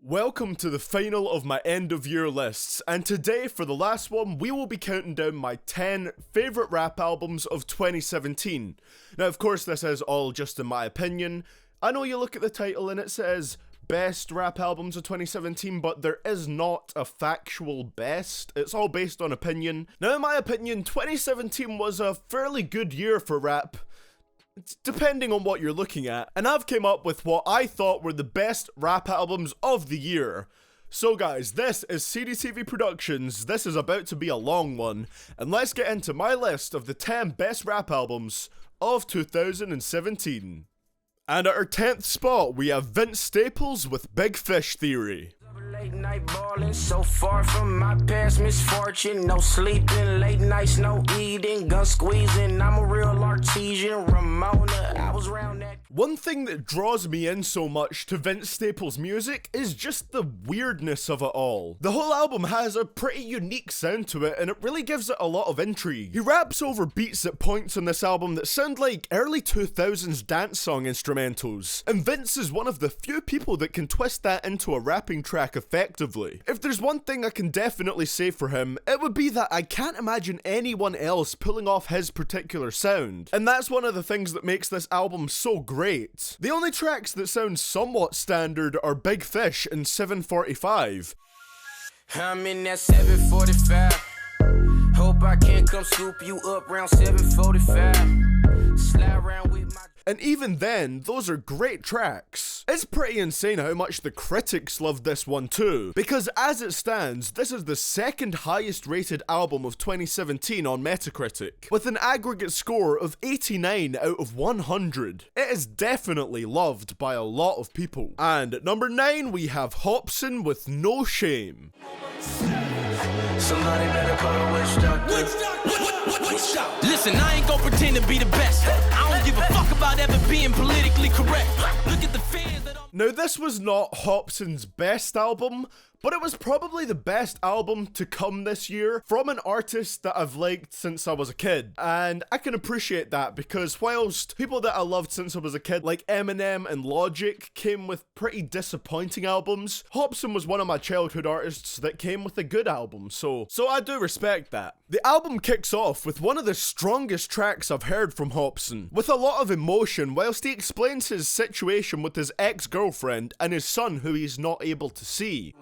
Welcome to the final of my end of year lists, and today for the last one we will be counting down my 10 favourite rap albums of 2017. Now of course this is all just in my opinion. I know you look at the title and it says best rap albums of 2017, but there is not a factual best. It's all based on opinion. Now in my opinion, 2017 was a fairly good year for rap, depending on what you're looking at, and I've came up with what I thought were the best rap albums of the year. So guys, this is CDTVProductions, this is about to be a long one, and let's get into my list of the 10 best rap albums of 2017. And at our 10th spot, we have Vince Staples with Big Fish Theory. Late night ballin', so far from my past misfortune. No sleeping, late nights, no eating, gun squeezing. I'm a real artesian, Ramona. I was round that. One thing that draws me in so much to Vince Staples' music is just the weirdness of it all. The whole album has a pretty unique sound to it, and it really gives it a lot of intrigue. He raps over beats at points on this album that sound like early 2000s dance song instrumentals, and Vince is one of the few people that can twist that into a rapping track effectively. If there's one thing I can definitely say for him, it would be that I can't imagine anyone else pulling off his particular sound, and that's one of the things that makes this album so great. The only tracks that sound somewhat standard are Big Fish and 745. I'm in that 745. Hope I can come scoop you up round 745. Slide around with my. And even then, those are great tracks. It's pretty insane how much the critics loved this one too, because as it stands, this is the second highest rated album of 2017 on Metacritic, with an aggregate score of 89 out of 100. It is definitely loved by a lot of people. And at number 9, we have Hopsin with No Shame. Somebody better call a witch doctor. Listen, I ain't gonna pretend to be the best. I don't give a fuck about ever being politically correct. Look at the fans that Now this was not Hopsin's best album, but it was probably the best album to come this year from an artist that I've liked since I was a kid. And I can appreciate that, because whilst people that I loved since I was a kid like Eminem and Logic came with pretty disappointing albums, Hopsin was one of my childhood artists that came with a good album, so I do respect that. The album kicks off with one of the strongest tracks I've heard from Hopsin, with a lot of emotion whilst he explains his situation with his ex-girlfriend and his son who he's not able to see.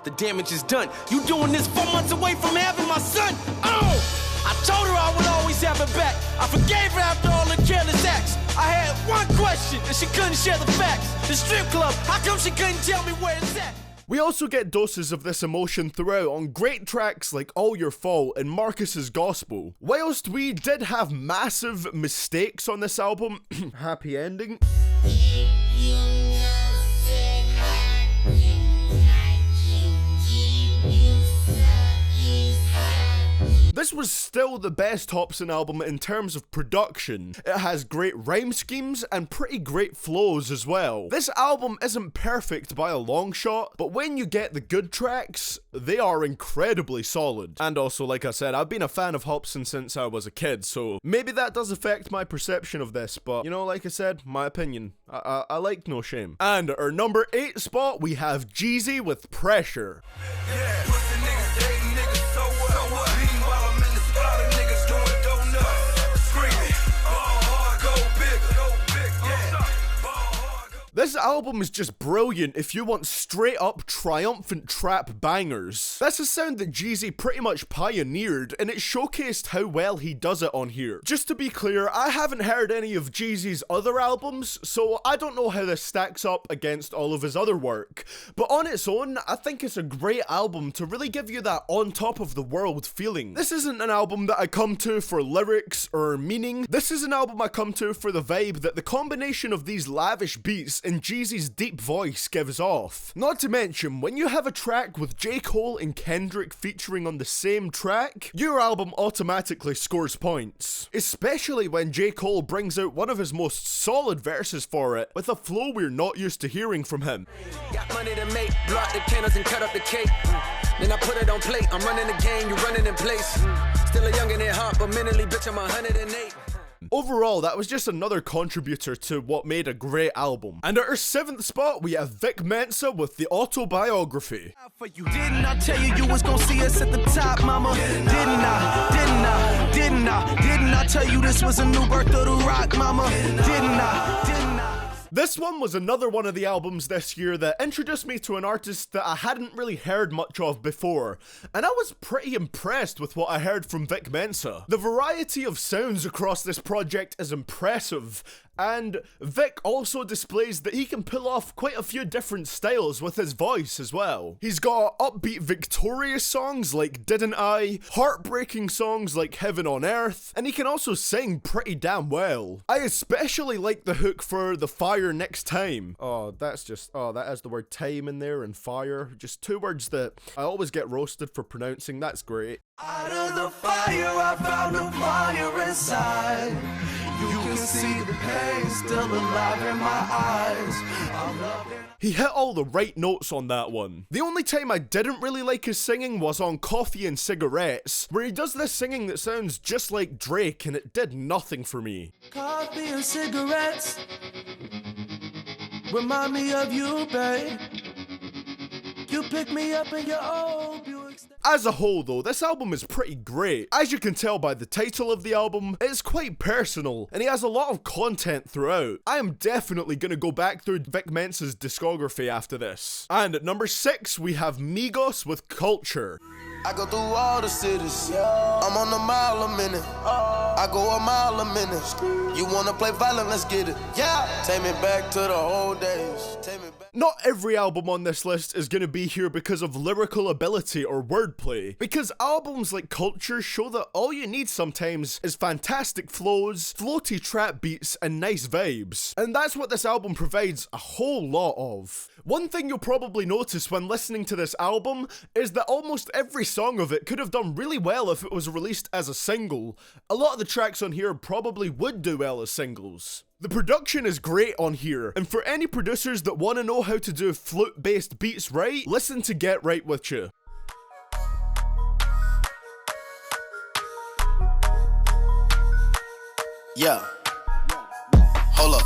the damage is done. You doing this 4 months away from having my son? Oh! I told her I would always have her back. I forgave her after all the careless acts. I had one question and she couldn't share the facts. The strip club, how come she couldn't tell me where it's at? We also get doses of this emotion throughout on great tracks like All Your Fault and Marcus's Gospel. Whilst we did have massive mistakes on this album, happy ending. This was still the best Hopsin album in terms of production. It has great rhyme schemes and pretty great flows as well. This album isn't perfect by a long shot, but when you get the good tracks, they are incredibly solid. And also, like I said, I've been a fan of Hopsin since I was a kid, so maybe that does affect my perception of this, but you know, like I said, my opinion. I like No Shame. And at our number 8 spot, we have Jeezy with Pressure. Yeah, pussy niggas dating niggas, so what? Meanwhile, I'm in the spot of niggas doing donuts, screaming, ball hard, go big, yeah, ball hard, go. This album is just brilliant if you want straight up triumphant trap bangers. That's a sound that Jeezy pretty much pioneered, and it showcased how well he does it on here. Just to be clear, I haven't heard any of Jeezy's other albums, so I don't know how this stacks up against all of his other work. But on its own, I think it's a great album to really give you that on top of the world feeling. This isn't an album that I come to for lyrics or meaning. This is an album I come to for the vibe that the combination of these lavish beats and Jeezy's deep voice gives off. Not to mention, when you have a track with J. Cole and Kendrick featuring on the same track, your album automatically scores points. Especially when J. Cole brings out one of his most solid verses for it, with a flow we're not used to hearing from him. Got money to make, block the candles and cut up the cake. Then I put it on plate. I'm running the game, you running in place. Still a youngin' at heart, but mentally, bitch, I'm 108. Overall, that was just another contributor to what made a great album. And at our 7th spot, we have Vic Mensa with The Autobiography. Didn't I tell you was gonna see us at the top, mama? Didn't I tell you this was a new birth of the rock, mama? Didn't I? This one was another one of the albums this year that introduced me to an artist that I hadn't really heard much of before, and I was pretty impressed with what I heard from Vic Mensa. The variety of sounds across this project is impressive, and Vic also displays that he can pull off quite a few different styles with his voice as well. He's got upbeat victorious songs like Didn't I, heartbreaking songs like Heaven on Earth, and he can also sing pretty damn well. I especially like the hook for The Fire Next Time. That has the word time in there and fire. Just two words that I always get roasted for pronouncing. That's great. Out of the fire, I found a fire inside. You can see the pain still alive in my eyes. He hit all the right notes on that one. The only time I didn't really like his singing was on Coffee and Cigarettes, where he does this singing that sounds just like Drake, and it did nothing for me. Coffee and cigarettes remind me of you, babe. You pick me up in your old Buick. As a whole though, this album is pretty great. As you can tell by the title of the album, it's quite personal, and he has a lot of content throughout. I am definitely gonna go back through Vic Mensa's discography after this. And at number 6, we have Migos with Culture. I go through all the cities, I'm on a mile a minute, I go a mile a minute, you wanna play violent, let's get it, take me back to the old days, take me back. Not every album on this list is gonna be here because of lyrical ability or wordplay, because albums like Culture show that all you need sometimes is fantastic flows, floaty trap beats, and nice vibes. And that's what this album provides a whole lot of. One thing you'll probably notice when listening to this album is that almost every song of it could have done really well if it was released as a single. A lot of the tracks on here probably would do well as singles. The production is great on here, and for any producers that want to know how to do flute-based beats right, listen to Get Right With You. Yeah. Hold up.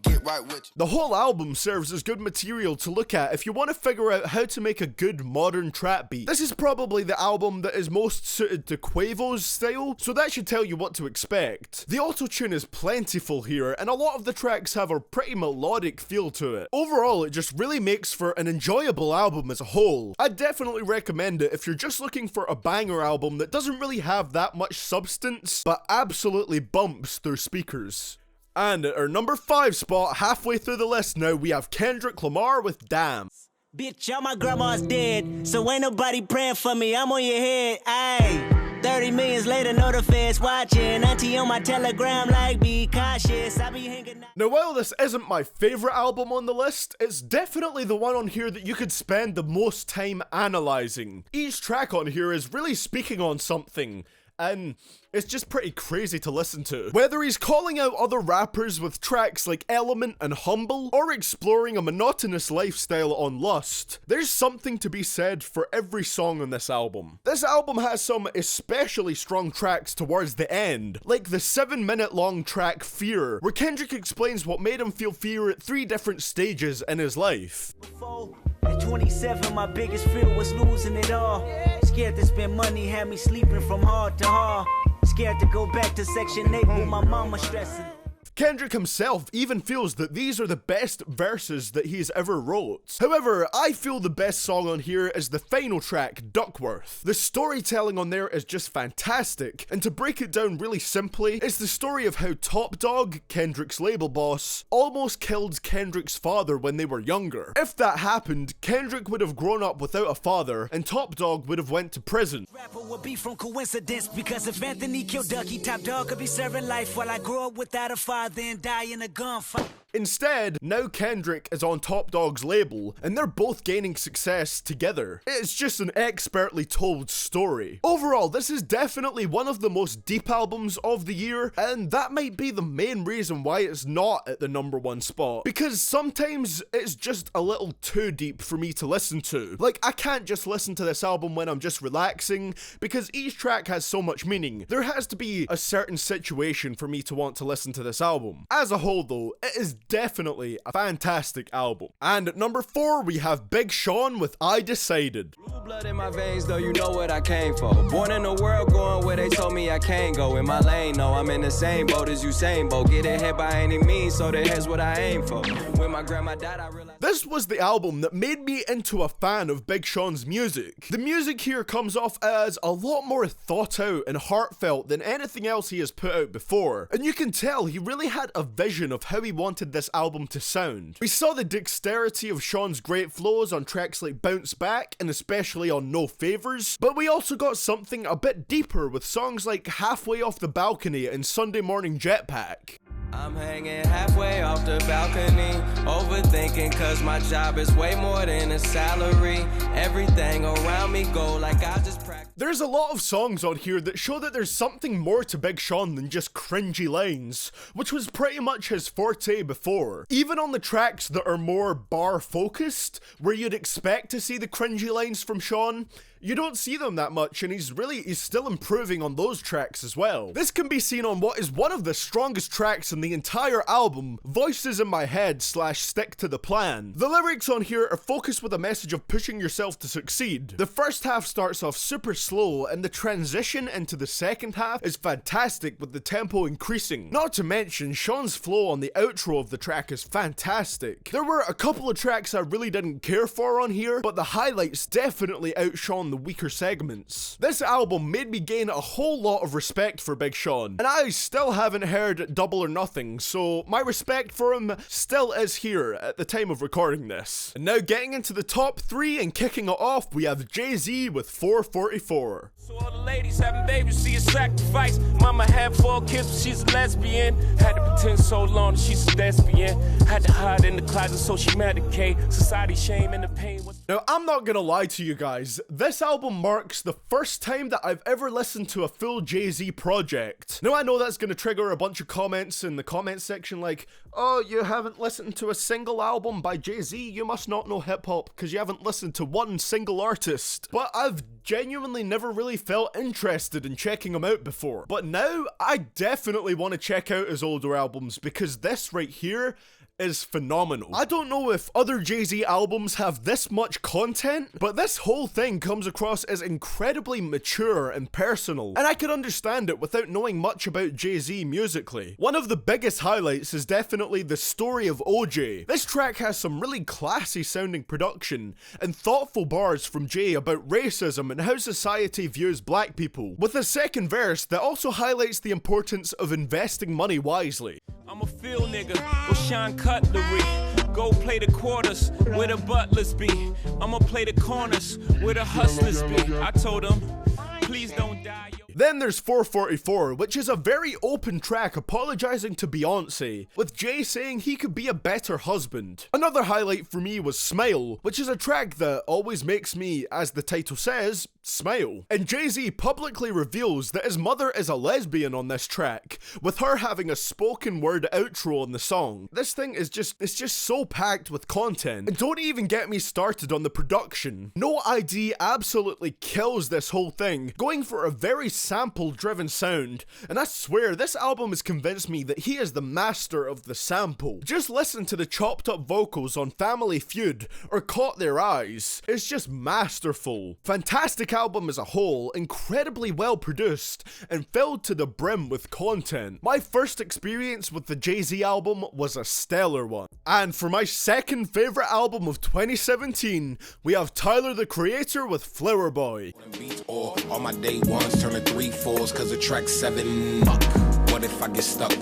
Get right with you. The whole album serves as good material to look at if you want to figure out how to make a good modern trap beat. This is probably the album that is most suited to Quavo's style, so that should tell you what to expect. The auto-tune is plentiful here, and a lot of the tracks have a pretty melodic feel to it. Overall, it just really makes for an enjoyable album as a whole. I'd definitely recommend it if you're just looking for a banger album that doesn't really have that much substance, but absolutely bumps through speakers. And at our number 5 spot, halfway through the list now, we have Kendrick Lamar with Damn. Bitch, all my grandma's dead, so ain't nobody praying for me, I'm on your head, ayy. 30 millions later, know the feds watching. Auntie on my telegram like, be cautious, I be hanging out. Now, while this isn't my favourite album on the list, it's definitely the one on here that you could spend the most time analysing. Each track on here is really speaking on something, and it's just pretty crazy to listen to. Whether he's calling out other rappers with tracks like Element and Humble, or exploring a monotonous lifestyle on Lust, there's something to be said for every song on this album. This album has some especially strong tracks towards the end, like the 7-minute long track Fear, where Kendrick explains what made him feel fear at 3 different stages in his life. At 27, my biggest fear was losing it all. Scared to spend money, had me sleeping from hard to hard. Scared to go back to Section 8 with my mama stressing. Kendrick himself even feels that these are the best verses that he's ever wrote. However, I feel the best song on here is the final track, Duckworth. The storytelling on there is just fantastic, and to break it down really simply, it's the story of how Top Dog, Kendrick's label boss, almost killed Kendrick's father when they were younger. If that happened, Kendrick would have grown up without a father, and Top Dog would have went to prison. Rapper would be from coincidence, because if Anthony killed Ducky, Top Dog could be serving life while I grew up without a father and die in a gunfight. Instead, now Kendrick is on Top Dog's label, and they're both gaining success together. It's just an expertly told story. Overall, this is definitely one of the most deep albums of the year, and that might be the main reason why it's not at the #1 spot, because sometimes it's just a little too deep for me to listen to. Like, I can't just listen to this album when I'm just relaxing, because each track has so much meaning. There has to be a certain situation for me to want to listen to this album. As a whole though, it is definitely a fantastic album. And at number 4, we have Big Sean with I Decided. Blue blood in my veins, though you know what I came for. Born in a world going where they told me I can't go. In my lane, no, I'm in the same boat as Usain Bolt. Get ahead by any means, so the head's what I aim for. When my grandma died, I realized... This was the album that made me into a fan of Big Sean's music. The music here comes off as a lot more thought out and heartfelt than anything else he has put out before. And you can tell he really had a vision of how he wanted this album to sound. We saw the dexterity of Sean's great flows on tracks like Bounce Back and especially on No Favors, but we also got something a bit deeper with songs like Halfway Off the Balcony and Sunday Morning Jetpack. I'm hanging halfway off the balcony, overthinking cause my job is way more than a salary. Everything around me go like I just practice. There's a lot of songs on here that show that there's something more to Big Sean than just cringy lines, which was pretty much his forte before. Even on the tracks that are more bar focused, where you'd expect to see the cringy lines from Sean, you don't see them that much, and he's still improving on those tracks as well. This can be seen on what is one of the strongest tracks in the entire album, Voices in My Head / Stick to the Plan. The lyrics on here are focused with a message of pushing yourself to succeed. The first half starts off super slow, and the transition into the second half is fantastic with the tempo increasing. Not to mention, Sean's flow on the outro of the track is fantastic. There were a couple of tracks I really didn't care for on here, but the highlights definitely outshone the weaker segments. This album made me gain a whole lot of respect for Big Sean, and I still haven't heard Double or Nothing, so my respect for him still is here at the time of recording this. And now getting into the top 3 and kicking it off, we have Jay-Z with 444. So all the ladies having babies, see a sacrifice. Mama had 4 kids, but she's a lesbian. Had to pretend so long that she's a lesbian. Had to hide in the closet so she medicate. Society shame and the pain was... Now, I'm not gonna lie to you guys, this album marks the first time that I've ever listened to a full Jay-Z project. Now, I know that's gonna trigger a bunch of comments in the comment section like, oh, you haven't listened to a single album by Jay-Z, you must not know hip-hop because you haven't listened to one single artist. But I've genuinely never really felt interested in checking him out before. But now, I definitely want to check out his older albums because this right here is phenomenal. I don't know if other Jay-Z albums have this much content, but this whole thing comes across as incredibly mature and personal, and I could understand it without knowing much about Jay-Z musically. One of the biggest highlights is definitely The Story of OJ. This track has some really classy sounding production and thoughtful bars from Jay about racism and how society views black people, with a second verse that also highlights the importance of investing money wisely. I'm a field nigga with Sean Cutlery. Go play the quarters where the butlers be. I'ma play the corners where the hustlers be. I told them, please don't die. Then there's 444, which is a very open track apologizing to Beyonce, with Jay saying he could be a better husband. Another highlight for me was Smile, which is a track that always makes me, as the title says, smile. And Jay-Z publicly reveals that his mother is a lesbian on this track, with her having a spoken word outro on the song. This thing is it's just so packed with content. And don't even get me started on the production. No ID absolutely kills this whole thing, going for a very sample-driven sound, and I swear this album has convinced me that he is the master of the sample. Just listen to the chopped up vocals on Family Feud or Caught Their Eyes. It's just masterful. Fantastic album as a whole, incredibly well produced, and filled to the brim with content. My first experience with the Jay-Z album was a stellar one. And for my second favourite album of 2017, we have Tyler the Creator with Flower Boy. Or all my day ones turn to 3/4 cause the track 7 muck. What if I get stuck?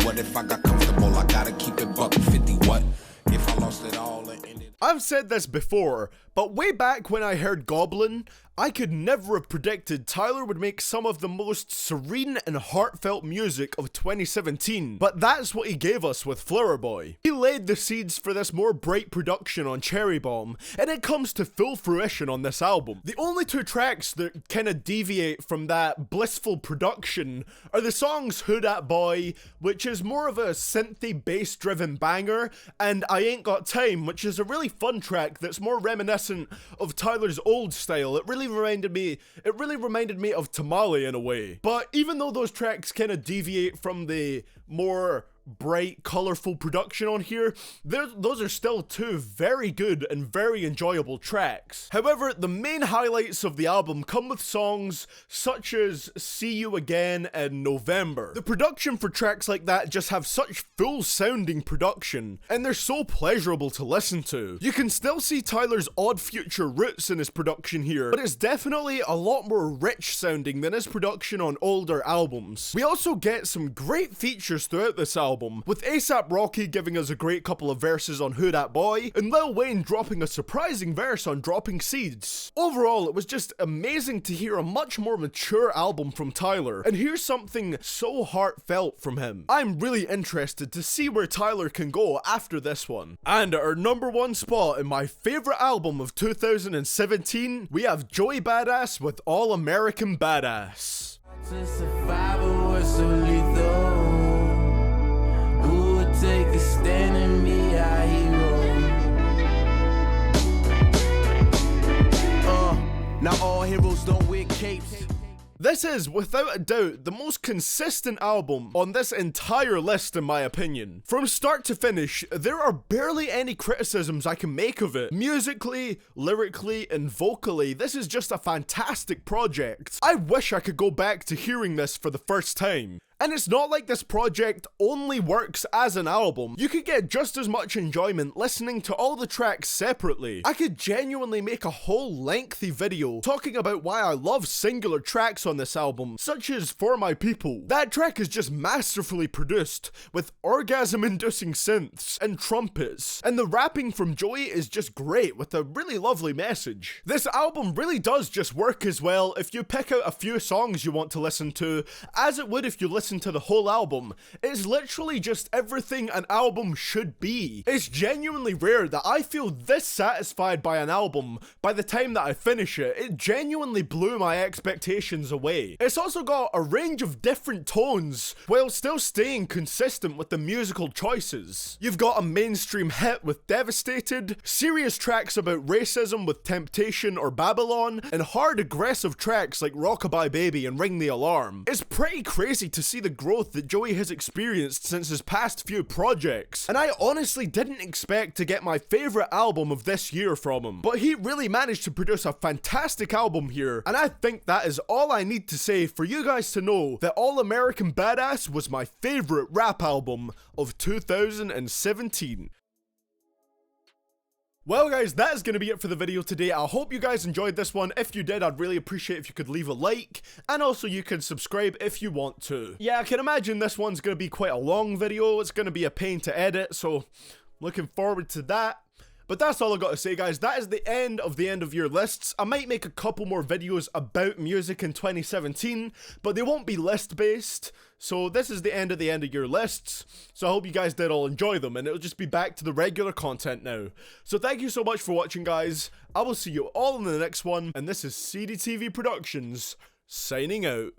What if I got comfortable? I gotta keep it buck 50. What if I lost lost it all and ended. I've said this before, but way back when I heard Goblin, I could never have predicted Tyler would make some of the most serene and heartfelt music of 2017, but that's what he gave us with Flower Boy. He laid the seeds for this more bright production on Cherry Bomb, and it comes to full fruition on this album. The only two tracks that kinda deviate from that blissful production are the songs Who Dat Boy, which is more of a synthy bass driven banger, and I Ain't Got Time, which is a really fun track that's more reminiscent of Tyler's old style. It really reminded me of Tamale in a way. But even though those tracks kind of deviate from the more bright, colorful production on here, those are still two very good and very enjoyable tracks. However, the main highlights of the album come with songs such as See You Again and November. The production for tracks like that just have such full sounding production, and they're so pleasurable to listen to. You can still see Tyler's Odd Future roots in his production here, but it's definitely a lot more rich sounding than his production on older albums. We also get some great features throughout this album, with A$AP Rocky giving us a great couple of verses on Who Dat Boy, and Lil Wayne dropping a surprising verse on Dropping Seeds. Overall, it was just amazing to hear a much more mature album from Tyler, and hear something so heartfelt from him. I'm really interested to see where Tyler can go after this one. And at our number one spot in my favorite album of 2017, we have Joey Badass with All American Badass. To survival was so lethal. Who would take a stand and be our hero? Now all heroes don't wear capes. This is, without a doubt, the most consistent album on this entire list in my opinion. From start to finish, there are barely any criticisms I can make of it. Musically, lyrically, and vocally, this is just a fantastic project. I wish I could go back to hearing this for the first time. And it's not like this project only works as an album. You could get just as much enjoyment listening to all the tracks separately. I could genuinely make a whole lengthy video talking about why I love singular tracks on this album, such as For My People. That track is just masterfully produced, with orgasm-inducing synths and trumpets, and the rapping from Joey is just great with a really lovely message. This album really does just work as well if you pick out a few songs you want to listen to, as it would if you listen to the whole album. It's literally just everything an album should be. It's genuinely rare that I feel this satisfied by an album by the time that I finish it. It genuinely blew my expectations away. It's also got a range of different tones while still staying consistent with the musical choices. You've got a mainstream hit with Devastated, serious tracks about racism with Temptation or Babylon, and hard aggressive tracks like Rockabye Baby and Ring the Alarm. It's pretty crazy to see the growth that Joey has experienced since his past few projects, and I honestly didn't expect to get my favorite album of this year from him, but he really managed to produce a fantastic album here, and I think that is all I need to say for you guys to know that All American Badass was my favorite rap album of 2017. Well guys, that is going to be it for the video today. I hope you guys enjoyed this one. If you did, I'd really appreciate if you could leave a like, and also you can subscribe if you want to. Yeah, I can imagine this one's going to be quite a long video. It's going to be a pain to edit, so looking forward to that. But that's all I got to say, guys. That is the end of year lists. I might make a couple more videos about music in 2017, but they won't be list based. So this is the end of year lists. So I hope you guys did all enjoy them, and it'll just be back to the regular content now. So thank you so much for watching, guys. I will see you all in the next one, and this is CDTV Productions signing out.